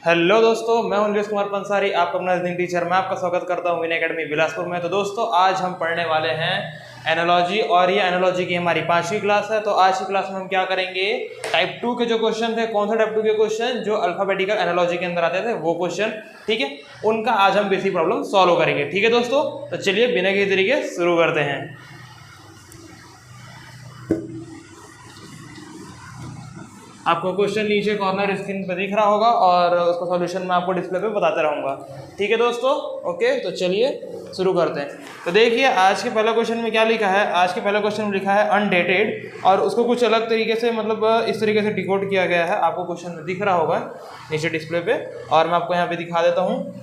Hello दोस्तों, मैं हूं नीरज कुमार पंसारी, आपका अपना नजदीक टीचर। मैं आपका स्वागत करता हूं विन एकेडमी बिलासपुर में। तो दोस्तों, आज हम पढ़ने वाले हैं एनालॉजी, और ये एनालॉजी की हमारी 5वीं क्लास है। तो आज की क्लास में हम क्या करेंगे, टाइप 2 के जो क्वेश्चन थे, कौन सा टाइप 2 के क्वेश्चन जो अल्फाबेटिकल एनालॉजी के अंदर आते थे वो क्वेश्चन, ठीक है, उनका आज हम बेसिक प्रॉब्लम सॉल्व करेंगे। ठीक है दोस्तों, तो चलिए बिना किसी तरीके शुरू करते हैं। आपको क्वेश्चन नीचे कॉर्नर स्क्रीन पर दिख रहा होगा और उसका सॉल्यूशन मैं आपको डिस्प्ले पे बताता रहूँगा। ठीक है दोस्तों, ओके, तो चलिए शुरू करते हैं। तो देखिए, आज के पहला क्वेश्चन में क्या लिखा है। आज के पहला क्वेश्चन में लिखा है अनडेटेड, और उसको कुछ अलग तरीके से, मतलब इस तरीके से डिकोड किया गया है। आपको क्वेश्चन में दिख रहा होगा नीचे डिस्प्ले पे, और मैं आपको यहाँ पे दिखा देता हूँ।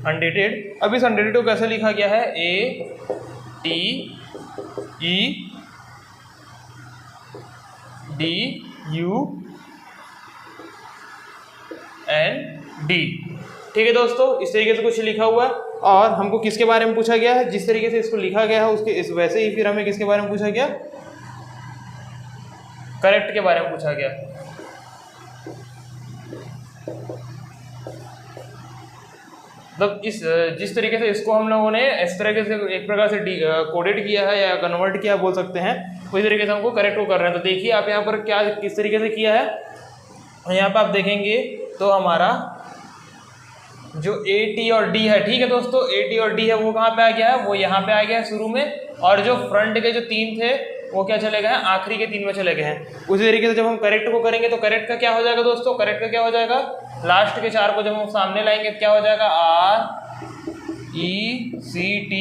अनडेटेड, अब इस अनडेटेड को कैसे लिखा गया है, ATEDUD, ठीक है दोस्तों, इस तरीके से कुछ लिखा हुआ है। और हमको किसके बारे में पूछा गया है, जिस तरीके से इसको लिखा गया है उसके इस वैसे ही फिर हमें किसके बारे में पूछा गया, करेक्ट के बारे में पूछा गया। मतलब जिस तरीके से इसको हम लोगों ने इस तरीके से एक प्रकार से कोडेड किया है या कन्वर्ट किया बोल सकते हैं, उसी तरीके से हमको करेक्ट को कर रहे हैं। तो देखिए आप यहाँ पर क्या किस तरीके से किया है। यहाँ पर आप देखेंगे तो हमारा जो AT और D है, ठीक है दोस्तों, AT और D है वो कहाँ पे आ गया है, वो यहाँ पे आ गया है शुरू में। और जो फ्रंट के जो 3 थे वो क्या चले गए हैं, आखिरी के 3 में चले गए हैं। उसी तरीके से जब हम करेक्ट को करेंगे तो करेक्ट का क्या हो जाएगा दोस्तों, करेक्ट का क्या हो जाएगा, लास्ट के 4 को जब हम सामने लाएंगे तो क्या हो जाएगा, RECT,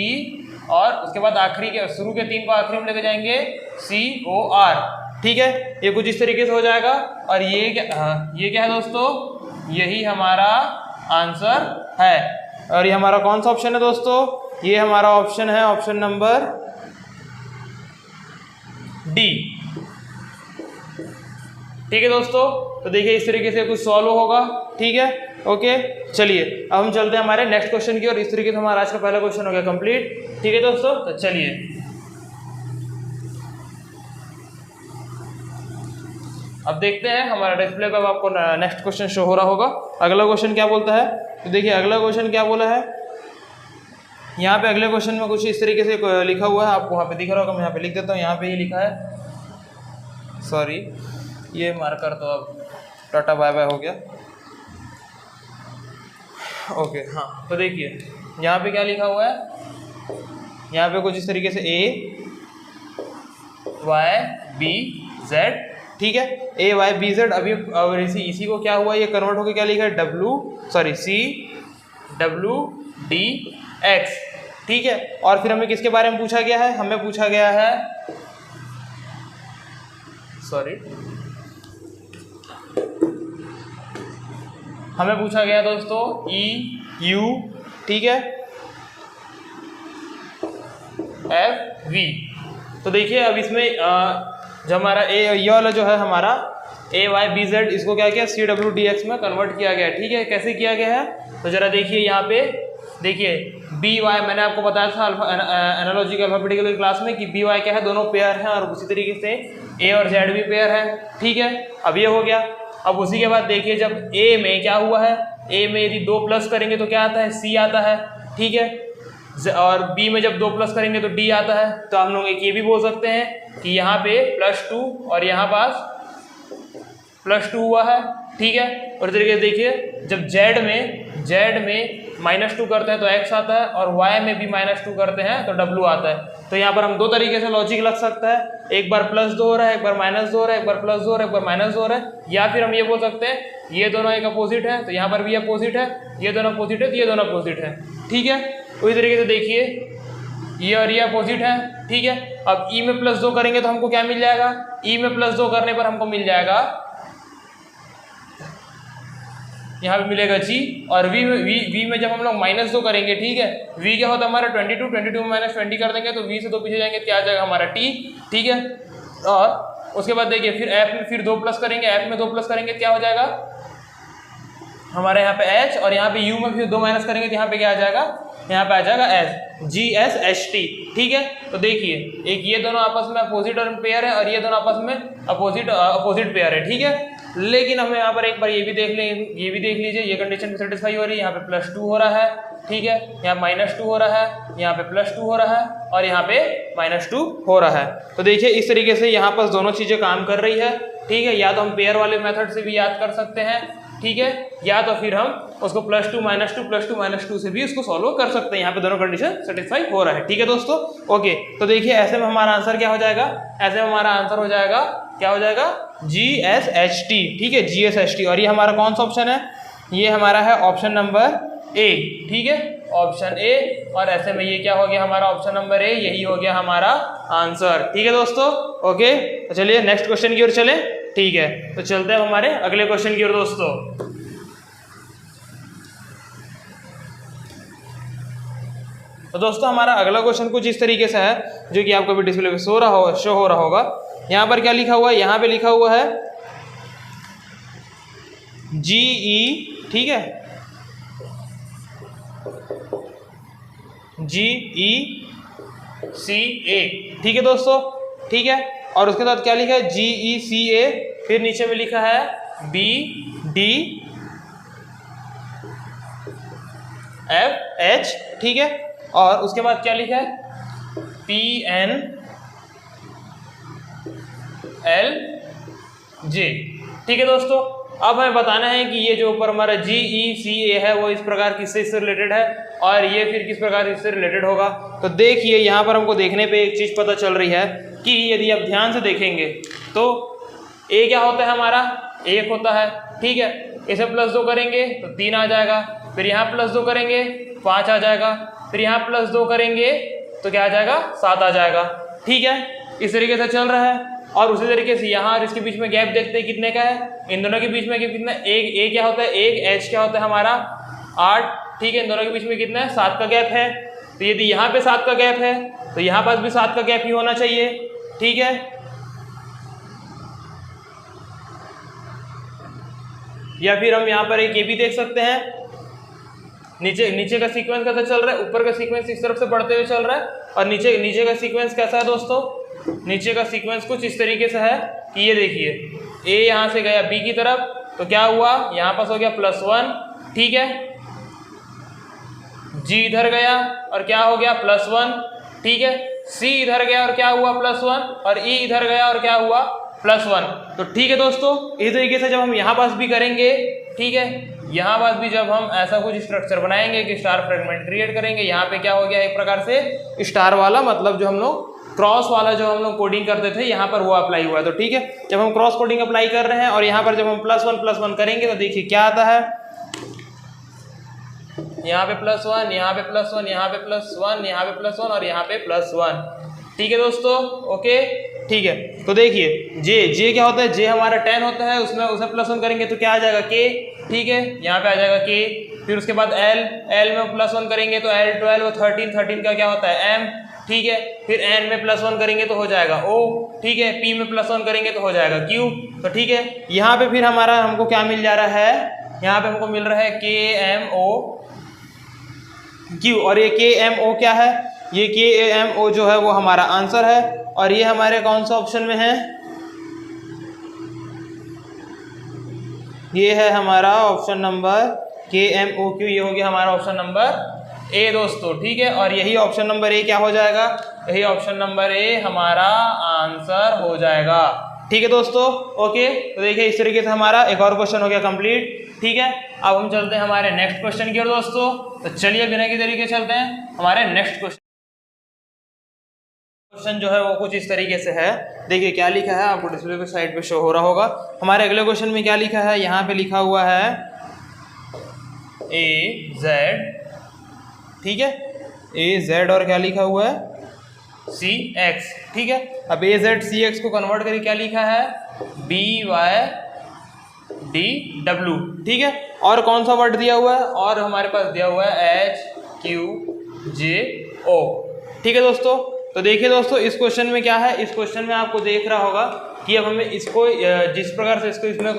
और उसके बाद आखिरी के शुरू के 3 को आखिरी में लेके जाएंगे COR। ठीक है, ये कुछ इस तरीके से हो जाएगा। और ये क्या है दोस्तों, यही हमारा आंसर है। और ये हमारा कौन सा ऑप्शन है दोस्तों, ये हमारा ऑप्शन है ऑप्शन नंबर D। ठीक है दोस्तों, तो देखिए इस तरीके से कुछ सॉल्व होगा। ठीक है, ओके, चलिए अब हम चलते हैं हमारे नेक्स्ट क्वेश्चन की ओर। इस तरीके से हमारा आज का पहला क्वेश्चन हो गया कंप्लीट। ठीक है दोस्तों, तो चलिए अब देखते हैं हमारा डिस्प्ले पर आपको नेक्स्ट क्वेश्चन शो हो रहा होगा। अगला क्वेश्चन क्या बोलता है, तो देखिए अगला क्वेश्चन क्या बोला है। यहाँ पे अगले क्वेश्चन में कुछ इस तरीके से लिखा हुआ है, आपको वहाँ पे दिख रहा होगा, मैं यहाँ पे लिख देता हूँ। यहाँ पे ये लिखा है, सॉरी ये मार्कर तो अब टाटा बाय बाय हो गया। ओके, हाँ, तो देखिए यहाँ पे क्या लिखा हुआ है, यहाँ पे कुछ इस तरीके से AYBZ, ठीक है, AYBZ। अभी इसी को क्या हुआ, ये कन्वर्ट होकर क्या लिखा है, CWDX। ठीक है, और फिर हमें किसके बारे में पूछा गया है, हमें पूछा गया है, हमें पूछा गया दोस्तों EU, ठीक है, FV। तो देखिए अब इसमें जो हमारा ये वाला जो है हमारा AYBZ, इसको क्या किया, CWDX में कन्वर्ट किया गया है। ठीक है, कैसे किया गया है, तो जरा देखिए यहाँ पे देखिए BY, मैंने आपको बताया था एनालॉजी के अल्फाबेटिकल क्लास में कि BY क्या है, दोनों पेयर हैं, और उसी तरीके से A और Z भी पेयर है। ठीक है, अब ये हो गया। अब उसी के बाद देखिए जब A में क्या हुआ है, A में यदि 2 प्लस करेंगे तो क्या आता है, C आता है। ठीक है, और B में जब 2 प्लस करेंगे तो D आता है। तो हम लोग एक ये भी बोल सकते हैं कि यहाँ पे +2 और यहाँ पास +2 हुआ है। ठीक है, और तरीके से देखिए जब Z में -2 करते हैं तो X आता है, और Y में भी -2 करते हैं तो W आता है। तो यहाँ पर हम 2 तरीके से लॉजिक लग सकता है, एक बार +2 हो रहा है, एक बार -2 हो रहा है, एक बार +2 हो रहा है, एक बार -2 हो रहा है। या फिर हम ये बोल सकते हैं ये दोनों एक अपोजिट है, तो यहाँ पर भी अपोजिट है, ये दोनों अपोजिट है, तो ये दोनों अपोजिट है। ठीक है, उसी तरीके से देखिए ये और ये अपोजिट है। ठीक है, अब E में +2 करेंगे तो हमको क्या मिल जाएगा, E में +2 करने पर हमको मिल जाएगा, यहाँ पे मिलेगा G, और V में जब हम लोग -2 करेंगे, ठीक है, V क्या होता है हमारा 22 में -20 कर देंगे तो V से 2 पीछे जाएंगे, क्या आ जाएगा हमारा T। ठीक है, और उसके बाद देखिए फिर F में फिर 2 प्लस करेंगे, F में 2 प्लस करेंगे क्या हो जाएगा हमारे यहाँ पे H, और यहाँ पे U में फिर 2 माइनस करेंगे तो यहाँ पे क्या आ जाएगा यहाँ पे आ जाएगा एस, GSHT, ठीक है। तो देखिए एक ये दोनों आपस में अपोजिट और पेयर है और ये दोनों आपस में अपोजिट पेयर है, ठीक है। लेकिन हमें यहाँ पर एक बार ये भी देख लीजिए ये कंडीशन भी सेटिस्फाई हो रही है, यहाँ पे +2 हो रहा है, ठीक है, यहाँ -2 हो रहा है, यहाँ पे +2 हो रहा है और यहाँ पे -2 हो रहा है। तो देखिए इस तरीके से यहाँ पर दोनों चीज़ें काम कर रही है, ठीक है। या तो हम पेयर वाले मेथड से भी याद कर सकते हैं, ठीक है, या तो फिर हम उसको +2 -2 से भी उसको सॉल्व कर सकते हैं। यहाँ पे दोनों कंडीशन सेटिस्फाई हो रहा है, ठीक है दोस्तों। ओके, तो देखिए ऐसे में हमारा आंसर क्या हो जाएगा, ऐसे में हमारा आंसर हो जाएगा, क्या हो जाएगा, GSHT, ठीक है, GSHT। और ये हमारा कौन सा ऑप्शन है, ये हमारा है ऑप्शन नंबर ए, ठीक है, ऑप्शन ए। और ऐसे में ये क्या हो गया हमारा ऑप्शन नंबर ए, यही हो गया हमारा आंसर, ठीक है दोस्तों। ओके, तो चलिए नेक्स्ट क्वेश्चन की ओर चले, ठीक है। तो चलते हैं हमारे अगले क्वेश्चन की ओर दोस्तों। तो दोस्तों हमारा अगला क्वेश्चन कुछ इस तरीके से है, जो कि आपको भी डिस्प्ले पे शो हो रहा होगा। यहाँ पर क्या लिखा हुआ है, यहाँ पे लिखा हुआ है GE, ठीक है, GECA, ठीक है दोस्तों, ठीक है। और उसके साथ क्या लिखा है, GECA, फिर नीचे में लिखा है BDFH, ठीक है। और उसके बाद क्या लिखा है, PNLJ, ठीक है दोस्तों। अब हमें बताना है कि ये जो ऊपर हमारा GECA है वो इस प्रकार किससे इससे रिलेटेड है और ये फिर किस प्रकार इससे रिलेटेड होगा। तो देखिए यहाँ पर हमको देखने पे एक चीज़ पता चल रही है कि यदि आप ध्यान से देखेंगे तो ए क्या होता है हमारा, 1 होता है, ठीक है। इसे +2 करेंगे तो 3 आ जाएगा, फिर यहाँ +2 करेंगे 5 आ जाएगा, फिर यहाँ +2 करेंगे तो क्या आ जाएगा, 7 आ जाएगा, ठीक है। इस तरीके से चल रहा है। और उसी तरीके से यहाँ और इसके बीच में गैप देखते हैं कितने का है, इन दोनों के बीच में कितना, एक ए क्या होता है 1, H क्या होता है हमारा 8, ठीक है। इन दोनों के बीच में कितना है, 7 का गैप है। तो यदि यहाँ पे 7 का गैप है तो यहाँ पास भी 7 का गैप ही होना चाहिए, ठीक है। या फिर हम यहाँ पर एक ये भी देख सकते हैं, नीचे का सीक्वेंस कैसा चल रहा है, ऊपर का सीक्वेंस इस तरफ से बढ़ते हुए चल रहा है और नीचे का सीक्वेंस कैसा है दोस्तों, नीचे का सीक्वेंस कुछ इस तरीके से है कि ये देखिए ए यहाँ से गया बी की तरफ, तो क्या हुआ यहाँ पास हो गया +1, ठीक है। जी इधर गया और क्या हो गया +1, ठीक है। सी इधर गया और क्या हुआ +1 और ई इधर गया और क्या हुआ +1। तो ठीक है दोस्तों, इस तरीके से जब हम यहाँ पास भी करेंगे, ठीक है, यहाँ पास भी जब हम ऐसा कुछ स्ट्रक्चर बनाएंगे कि स्टार फ्रेगमेंट क्रिएट करेंगे, यहाँ पे क्या हो गया एक प्रकार से स्टार वाला, मतलब जो हम लोग क्रॉस वाला जो हम लोग कोडिंग करते थे यहाँ पर वो अप्लाई हुआ है। तो ठीक है, जब हम क्रॉस कोडिंग अप्लाई कर रहे हैं और यहाँ पर जब हम +1 करेंगे तो देखिए क्या आता है, यहाँ पे +1, यहाँ पे +1, यहाँ पे +1, यहाँ पे +1 और यहाँ पे +1, ठीक है दोस्तों। ओके, ठीक है। तो देखिए जे क्या होता है, जे हमारा 10 होता है, उसमें उसे +1 करेंगे तो क्या आ जाएगा k, ठीक है, यहाँ पे आ जाएगा k। फिर उसके बाद l में +1 करेंगे तो l 12 13 का क्या होता है m, ठीक है। फिर n में +1 करेंगे तो हो जाएगा o, ठीक है। p में +1 करेंगे तो हो जाएगा q। तो ठीक है, यहाँ पे फिर हमारा हमको क्या मिल जा रहा है, यहाँ पे हमको मिल रहा है KMOQ। और ये KMO क्या है, ये KMO जो है वो हमारा आंसर है और ये हमारे कौन सा ऑप्शन में है, ये है हमारा ऑप्शन नंबर KMOQ, ये हो गया हमारा ऑप्शन नंबर ए दोस्तों, ठीक है। और यही ऑप्शन नंबर ए क्या हो जाएगा, यही ऑप्शन नंबर ए हमारा आंसर हो जाएगा, ठीक है दोस्तों। ओके, तो देखिए इस तरीके से हमारा एक और क्वेश्चन हो गया कंप्लीट, ठीक है। अब हम चलते हैं हमारे नेक्स्ट क्वेश्चन की ओर दोस्तों। तो चलिए बिना की तरीके चलते हैं हमारे नेक्स्ट क्वेश्चन जो है वो कुछ इस तरीके से है। देखिए क्या लिखा है, आपको डिस्प्ले पे साइड पे शो हो रहा होगा। हमारे अगले क्वेश्चन में क्या लिखा है, यहाँ पे लिखा हुआ है AZ, ठीक है, AZ और क्या लिखा हुआ है CX, ठीक है। अब AZ CX को कन्वर्ट करके क्या लिखा है BYDW, ठीक है। और कौन सा वर्ड दिया हुआ है, और हमारे पास दिया हुआ है HQJO, ठीक है दोस्तों। तो देखिए दोस्तों इस क्वेश्चन में क्या है, इस क्वेश्चन में आपको देख रहा होगा कि अब हमें इसको जिस प्रकार से इसको इसमें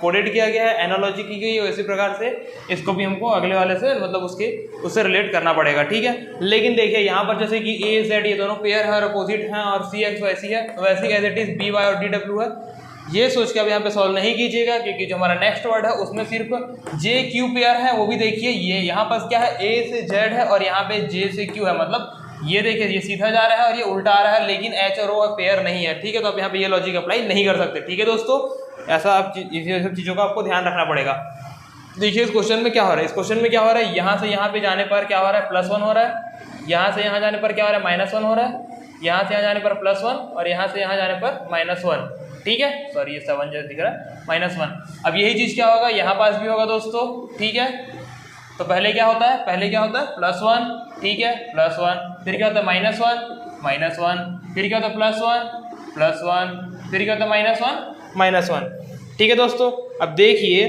कोडेड किया गया है, एनालॉजी की गई है, उसी प्रकार से इसको भी हमको अगले वाले से मतलब उससे रिलेट करना पड़ेगा, ठीक है। लेकिन देखिए यहाँ पर जैसे कि ए जेड ये दोनों पेयर है और अपोजिट हैं और सी एक्स वैसी है, वैसी as it is B Y और डी डब्ल्यू है। ये सोच के अब यहाँ पे सॉल्व नहीं कीजिएगा, क्योंकि जो हमारा नेक्स्ट वर्ड है उसमें सिर्फ जे क्यू पेयर है, वो भी देखिए ये यहाँ पर क्या है, ए से जेड है और यहाँ पे जे से क्यू है, मतलब ये देखिए ये सीधा जा रहा है और ये उल्टा आ रहा है, लेकिन एच और ओ पेयर नहीं है, ठीक है। तो आप यहाँ पे ये लॉजिक अप्लाई नहीं कर सकते, ठीक है दोस्तों। ऐसा आप ये सब चीज़ों का आपको ध्यान रखना पड़ेगा। देखिए इस क्वेश्चन में क्या हो रहा है, इस क्वेश्चन में क्या हो रहा है, यहाँ से यहाँ पे जाने पर क्या हो रहा है, +1 हो रहा है, यहाँ से यहाँ जाने पर क्या हो रहा है, -1 हो रहा है, यहाँ से यहाँ जाने पर +1 और यहाँ से यहाँ जाने पर -1, ठीक है। सॉरी ये 7 जो दिख रहा है -1। अब यही चीज़ क्या होगा, यहाँ पास भी होगा दोस्तों, ठीक है। तो पहले क्या होता है, पहले क्या होता है +1, ठीक है, +1, फिर क्या होता है -1, -1, फिर क्या होता है +1, +1, फिर क्या होता है -1, ठीक है दोस्तों। अब देखिए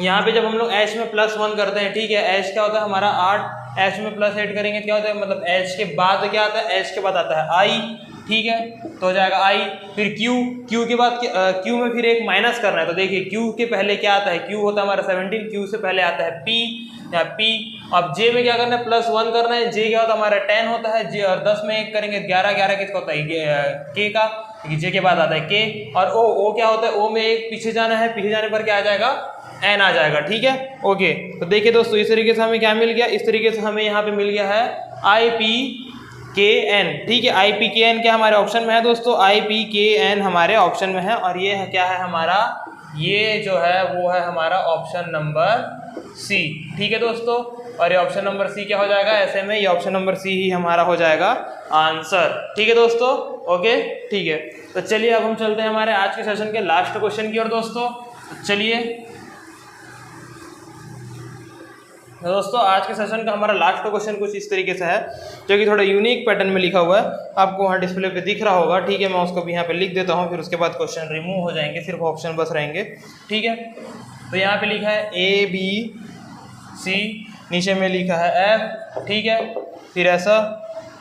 यहाँ पे जब हम लोग एच में +1 करते हैं, ठीक है, एच क्या होता है हमारा 8, एच में +8 करेंगे क्या होता है, मतलब एच के बाद क्या आता है, एच के बाद आता है आई, ठीक है, तो हो जाएगा आई, फिर क्यू के बाद क्यू में फिर एक माइनस करना है, तो देखिए क्यू के पहले क्या आता है, क्यू होता है हमारा 17, क्यू से पहले आता है पी, यहाँ पी। अब जे में क्या करना है, +1 करना है, जे क्या होता है हमारा 10 होता है, जे और 10 में 1 करेंगे 11 किसका होता है, के का, जे के बाद आता है के, और ओ क्या होता है, ओ में 1 पीछे जाना है, पीछे जाने पर क्या आ जाएगा, एन आ जाएगा, ठीक है, ओके। तो देखिए दोस्तों इस तरीके से हमें क्या मिल गया, इस तरीके से हमें यहाँ पे मिल गया है IPKN, ठीक है। IPKN क्या हमारे ऑप्शन में है दोस्तों, IPKN हमारे ऑप्शन में है, और ये क्या है हमारा, ये जो है वो है हमारा ऑप्शन नंबर सी, ठीक है दोस्तों। और ये ऑप्शन नंबर सी क्या हो जाएगा, ऐसे में ये ऑप्शन नंबर सी ही हमारा हो जाएगा आंसर, ठीक है दोस्तों, ओके, ठीक है। तो चलिए अब हम चलते हैं हमारे आज के सेशन के लास्ट क्वेश्चन की ओर दोस्तों। चलिए दोस्तों आज के सेशन का हमारा लास्ट क्वेश्चन कुछ इस तरीके से है, जो कि थोड़ा यूनिक पैटर्न में लिखा हुआ है, आपको वहाँ डिस्प्ले पे दिख रहा होगा, ठीक है। मैं उसको भी यहाँ पे लिख देता हूँ, फिर उसके बाद क्वेश्चन रिमूव हो जाएंगे, सिर्फ ऑप्शन बस रहेंगे, ठीक है। तो यहाँ पे लिखा है ABC, नीचे में लिखा है F, ठीक है, फिर ऐसा,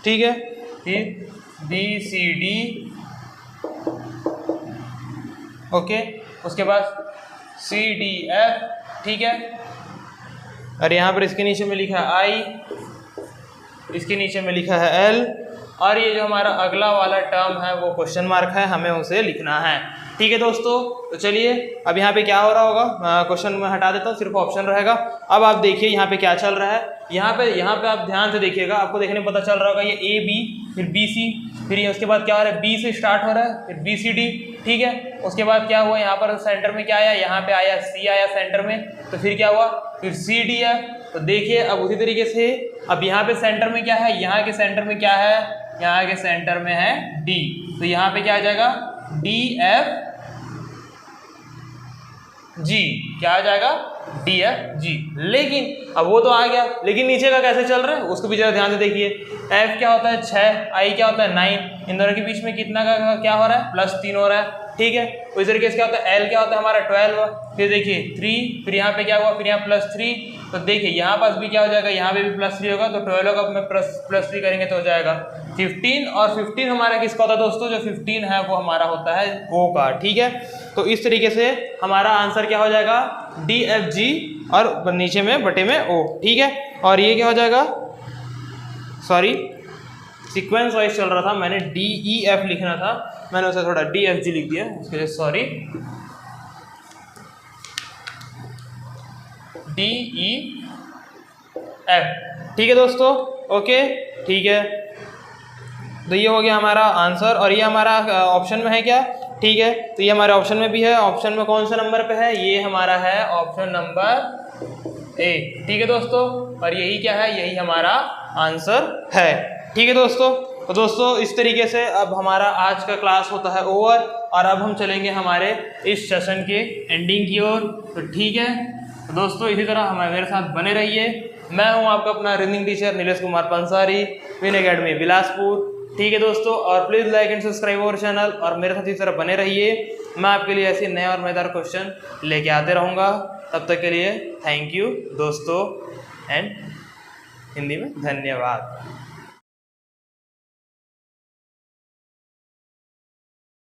ठीक है, फिर BCD, ओके, उसके बाद CDF, ठीक है, और यहाँ पर इसके नीचे में लिखा है I, इसके नीचे में लिखा है L, और ये जो हमारा अगला वाला टर्म है वो क्वेश्चन मार्क है, हमें उसे लिखना है, ठीक है दोस्तों। तो चलिए अब यहाँ पे क्या हो रहा होगा, क्वेश्चन में हटा देता हूँ, सिर्फ ऑप्शन रहेगा। अब आप देखिए यहाँ पे क्या चल रहा है, यहाँ पे आप ध्यान से देखिएगा, आपको देखने में पता चल रहा होगा ये AB, फिर BC, फिर ये उसके बाद क्या हो रहा है, B से स्टार्ट हो रहा है, फिर BCD, ठीक है। उसके बाद क्या हुआ, यहाँ पर सेंटर में क्या आया, यहाँ पे आया C आया सेंटर में, तो फिर क्या हुआ, फिर CD है। तो देखिए अब उसी तरीके से अब यहाँ पे सेंटर में क्या है, यहाँ के सेंटर में क्या है, यहाँ के सेंटर में है D, तो यहाँ पे क्या आ जाएगा DFG, क्या आ जाएगा DFG। लेकिन अब वो तो आ गया, लेकिन नीचे का कैसे चल रहा है उसको भी जरा ध्यान से देखिए। F क्या होता है 6, I क्या होता है 9, इन दोनों के बीच में कितना का क्या हो रहा है, +3 हो रहा है, ठीक है। उस तरीके से क्या होता है L क्या होता है हमारा 12, फिर देखिए 3, फिर यहाँ पे क्या हुआ, फिर यहाँ +3, तो देखिए यहाँ पास भी क्या हो जाएगा, यहाँ पे भी +3 होगा, तो 12 का में +3 करेंगे तो हो जाएगा 15, और 15 हमारा किसका होता है दोस्तों, जो 15 है वो हमारा होता है O का, ठीक है। तो इस तरीके से हमारा आंसर क्या हो जाएगा DFG, और नीचे में बटे में O, ठीक है। और ये क्या हो जाएगा, सॉरी सीक्वेंस वाइज चल रहा था, मैंने DEF लिखना था, मैंने उसे थोड़ा DFG लिख दिया, उसके लिए सॉरी, DEF, ठीक है दोस्तों, ओके, ठीक है। तो ये हो गया हमारा आंसर, और ये हमारा ऑप्शन में है क्या, ठीक है। तो ये हमारे ऑप्शन में भी है, ऑप्शन में कौन सा नंबर पे है, ये हमारा है ऑप्शन नंबर A, ठीक है दोस्तों। और यही क्या है, यही हमारा आंसर है, ठीक है दोस्तों। तो दोस्तों इस तरीके से अब हमारा आज का क्लास होता है ओवर, और अब हम चलेंगे हमारे इस सेशन के एंडिंग की ओर, तो ठीक है। तो दोस्तों इसी तरह हमारे मेरे साथ बने रहिए। मैं हूं आपका अपना running teacher Nilesh Kumar Pansari, Win academy Bilaspur, ठीक है दोस्तों। और please like and subscribe our channel, और मेरे साथ इस तरह बने रहिए। मैं आपके लिए ऐसे नए और मज़ेदार क्वेश्चन लेके आते रहूँगा। तब तक के लिए थैंक यू दोस्तों, एंड हिंदी में धन्यवाद।